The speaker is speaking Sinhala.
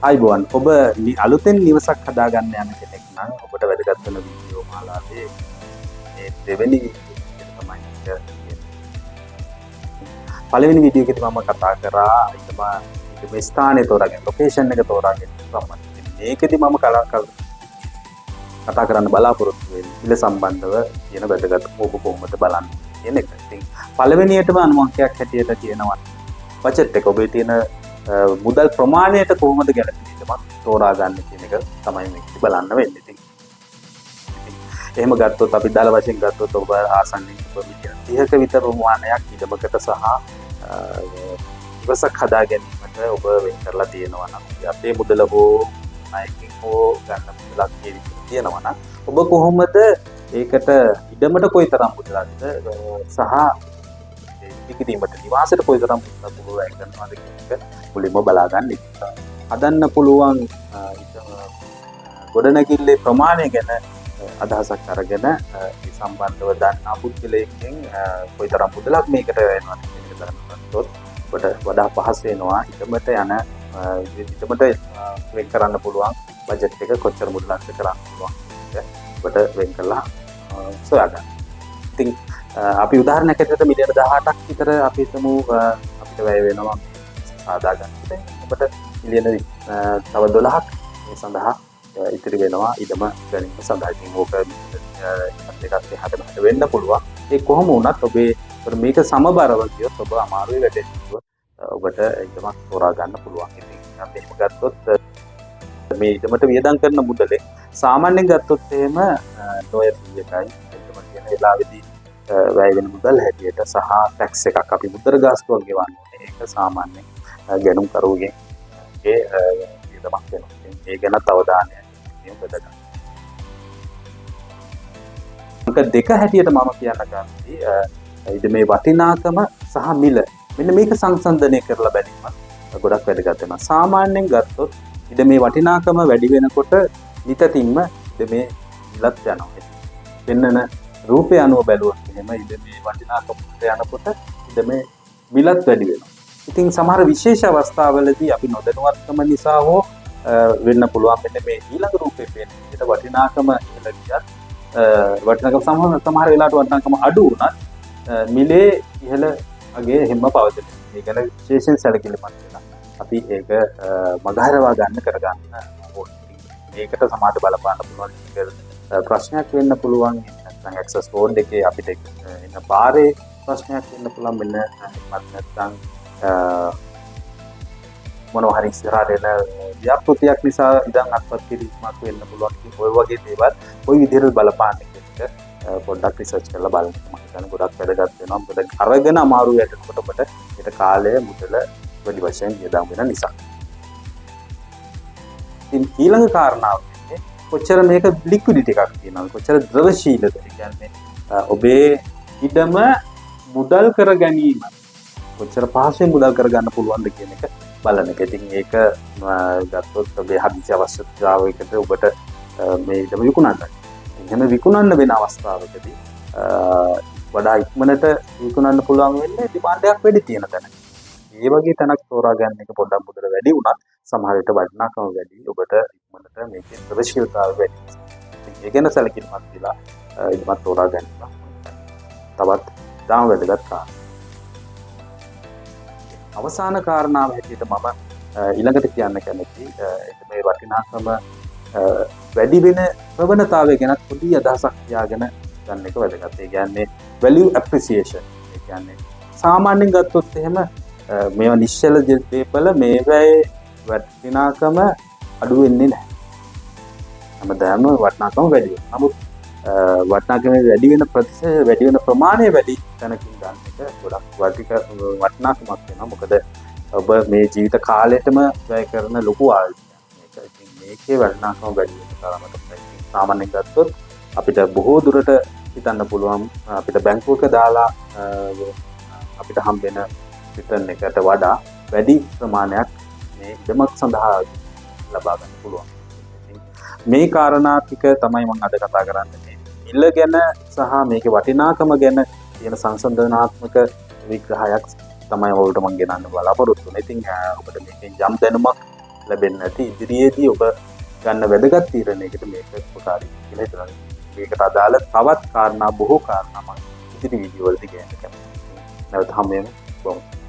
අයිබෝන් ඔබ අලුතෙන් නිවසක් හදාගන්න යන කෙනෙක් නම් ඔබට වැදගත් වෙන වීඩියෝ මාලාවේ මේ දෙවෙනි වීඩියෝ තමයි කියන්නේ. පළවෙනි වීඩියෝ එකේදී මම කතා කරා මේ ස්ථානය තෝරාගෙන ලොකේෂන් එක තෝරාගෙන සම්බන්ධ. මේකෙදී මම කතා කරන්න බලාපොරොත්තු වෙන්නේ ඉල සම්බන්ධව කියන වැදගත් ඔබ කොහොමද බලන්නේ කියන එක. ඉතින් පළවෙනියටම අනුමානයක් හැටියට කියනවා බජට් එක ඔබේ තියෙන මුදල් ප්‍රමාණයට කොහොමද ගැලපෙන්නේම තෝරා ගන්න කියන එක තමයි මේක බලන්න වෙන්නේ. ඉතින් එහෙම ගත්තොත් අපි දාල වශයෙන් ගත්තොත් ඔබ ආසන්නයෙන් මිලියන 30ක විතර ප්‍රමාණයක් ඉඩමකට සහ ඉවසක් හදා ගැනීමට ඔබ වෙන් කරලා තියෙනවා නම් අපේ මුදල හෝ ණයකින් හෝ ගන්න මුදලක් තියෙනවා නම් ඔබ කොහොමද ඒකට ඉඩමට කොයිතරම් මුදලක්ද සහ ඉතිකිරීමට නිවාසයට කොයිතරම් මුදලක් වැය කරනවද කියන එක මුලින්ම බලා ගන්න. හදන්න පුළුවන් ගොඩනැගිල්ලේ ප්‍රමාණය ගැන අදහසක් අරගෙන ඒ සම්බන්ධව දන්නා පුද්ගලයෙක්ගෙන් කොයිතරම් මුදලක් මේකට වෙනවද කියන එක දැනගත්තොත් ඔබට වඩා පහසු වෙනවා ඉදමට යන ඉදමට වෙන් කරන්න පුළුවන් බජට් එක කොච්චර මුදලක්ද කරන්න පුළුවන් ඔබට වෙන් කරලා සොයා ගන්න. ඉතින් අපි උදාහරණයක් ඇටියට මිලියන 18ක් විතර අපි හිතමු අපිට වැය වෙනවා සාදා ගන්න. ඔබට මිලියන තව 12ක් මේ සඳහා ඉතිරි වෙනවා ඉඩම ගැනීම සඳහා. ඉතින් ඕක එකත් එහාට වෙන්න පුළුවන්. ඒ කොහොම වුණත් ඔබේ මේක සමබරව කියොත් ඔබ අමාරුවේ වැටෙන්නව ඔබට ඉඩමක් තෝරා ගන්න පුළුවන්. ඉතින් අපි එහෙම ගත්තොත් මේ ඉඩමට වියදම් කරන මුදලේ සාමාන්‍යයෙන් ගත්තොත් එහෙම ලෝයර් එකයි ඉඩම කියන වෙලාවේදී වැය වෙන මුදල් හැටියට සහ ටැක්ස් එකක් අපි මුදල් ගාස්තුවක් ගෙවන්නේ. ඒක සාමාන්‍යයෙන් ගැනුම් කරුවගේ ඒ වියදමක් වෙනවා. ඒ ගැන අවධානය යොමු කරගන්න. අංක 2 හැටියට මම කියන්න ගන්නේ ඉඩමේ වටිනාකම සහ මිල. මෙන්න මේක සංසන්දනය කරලා බැලීම ගොඩක් වැදගත් වෙනවා. සාමාන්‍යයෙන් ගත්තොත් ඉඩමේ වටිනාකම වැඩි වෙනකොට නිතින්ම ඉඩමේ මිලත් යනවා. වෙනන රූපය අනුව බැලුවොත් එහෙම ඉඩමේ වටිනාකම යනකොට ඉඩමේ මිලත් වැඩි වෙනවා. ඉතින් සමහර විශේෂ අවස්ථාවලදී අපි නොදැනුවත්කම නිසා හෝ වෙන්න පුළුවන් මෙන්න මේ ඊළඟ රූපේ පේන විදිහට වටිනාකම ඉහළ ගියත් වටිනාකම සමහර වෙලාවට වටිනාකම අඩු වුණත් මිලේ ඉහළ අගේ හැම පවතින. මේ ගැන විශේෂයෙන් සැලකිලිමත් වෙනවා. අපි ඒක මගහරවා ගන්න කරගන්න ඕනේ. මේකට සමාජ බලපාන්න පුළුවන් ප්‍රශ්නයක් වෙන්න පුළුවන්. නැත්නම් ඇක්සස් රෝඩ් එකේ අපිට ඉන්න පාරේ ප්‍රශ්නයක් වෙන්න පුළුවන්. මෙන්න නැත්නම් මොනවා හරි ඉස්සරහට එන ව්‍යාපෘතියක් නිසා ඉඳන් අත්පත් කිරීමක් වෙන්න පුළුවන්. ඔය වගේ දේවල් කොයි විදිහට බලපාන්නේ කියන එක පොඩ්ඩක් රිසර්ච් කරලා බලන්න. මම හිතන්නේ ගොඩක් වැදගත් වෙනවා. මොකද අරගෙන අමාරු යටකොට ඔබට ඒක කාලය මුදල වැඩි වශයෙන් වියදම් වෙන නිසා. ඉතින් ඊළඟ කාරණාව වෙන්නේ කොච්චර මේක ලික්විඩිටි එකක් තියෙනවද? කොච්චර ද්‍රවශීලද? ඒ කියන්නේ ඔබේ ඉඩම මුදල් කර ගැනීම කොච්චර පහසුවෙන් මුදල් කරගන්න පුළුවන්ද කියන එක බලන එක. ඉතින් ඒක ගත්තොත් ඔබේ හදිසි අවශ්‍යතාවයකට ඔබට මේ ඉඩම විකුණන්න. එහෙම විකුණන්න වෙන අවස්ථාවකදී වඩා ඉක්මනට විකුණන්න පුළුවන් වෙන්නේ ඩිමාන්ඩ් එකක් වැඩි තියෙන තැන. මේ වගේ තැනක් තෝරා ගන්න එක පොඩ්ඩක් මුදල වැඩි වුණත් සමහර විට වටිනාකම වැඩි. ඔබට ඉක්මනට මේකේ ප්‍රවේශීතාවය වැඩි. ඉතින් ඒ ගැන සැලකිලිමත් වෙලා ඉඩමක් තෝරා ගැනීම තවත් දාම වැදගත් කාරණා. අවසාන කාරණාව හැටියට මම ඊළඟට කියන්න කැමති මේ වටිනාකම වැඩි වෙන ප්‍රවණතාවය ගැන පොඩි අදහසක් තියාගෙන ගන්න එක වැදගත්. ඒ කියන්නේ value appreciation. ඒ කියන්නේ සාමාන්‍යයෙන් ගත්තොත් එහෙම මේවා නිශ්චල දේපල මේවායේ වටිනාකම අඩු වෙන්නේ නැහැ. හැමදාම වටිනාකම වැඩි වෙනවා. නමුත් වටිනාකම වැඩි වෙන ප්‍රතිශත වැඩි වෙන ප්‍රමාණය වැඩි තැනකින් ගන්න එක ගොඩක් වටිනාකමක් වෙනවා. මොකද ඔබ මේ ජීවිත කාලෙටම වැය කරන ලොකු ආයුධයක්. මේක ඉතින් මේකේ වටිනාකම වැඩි වෙන තරමට සාමාන්‍යයෙන් ගත්තොත් අපිට බොහෝ දුරට හිතන්න පුළුවන් අපිට බැංකුවක දාලා අපිට හම්බෙන රිටර්න් එකට වඩා වැඩි ප්‍රමාණයක් මේ ඉඩමක් සඳහා ලබා ගන්න පුළුවන්. මේ කාරණා ටික තමයි මම අද කතා කරන්නේ. මිල ගැන සහ මේකේ වටිනාකම ගැන තියෙන සංසන්දනාත්මක විග්‍රහයක් තමයි ඔයාලට මම ගෙනන්න බලාපොරොත්තු වෙන්නේ. ඉතින් ඔබට මේකෙන් යම් දැනුමක් ලැබෙන්නේ නැති ඉදිරියේදී ඔබ ගන්න වැදගත් තීරණයකට මේක උපකාරී කියලා හිතනවා. මේකට අදාළ තවත් කාරණා බොහෝ කාරණා මම ඉදිරි වීඩියෝ වලදී කියන්න කැමතියි. නැවත හමු වෙමු. බොහොම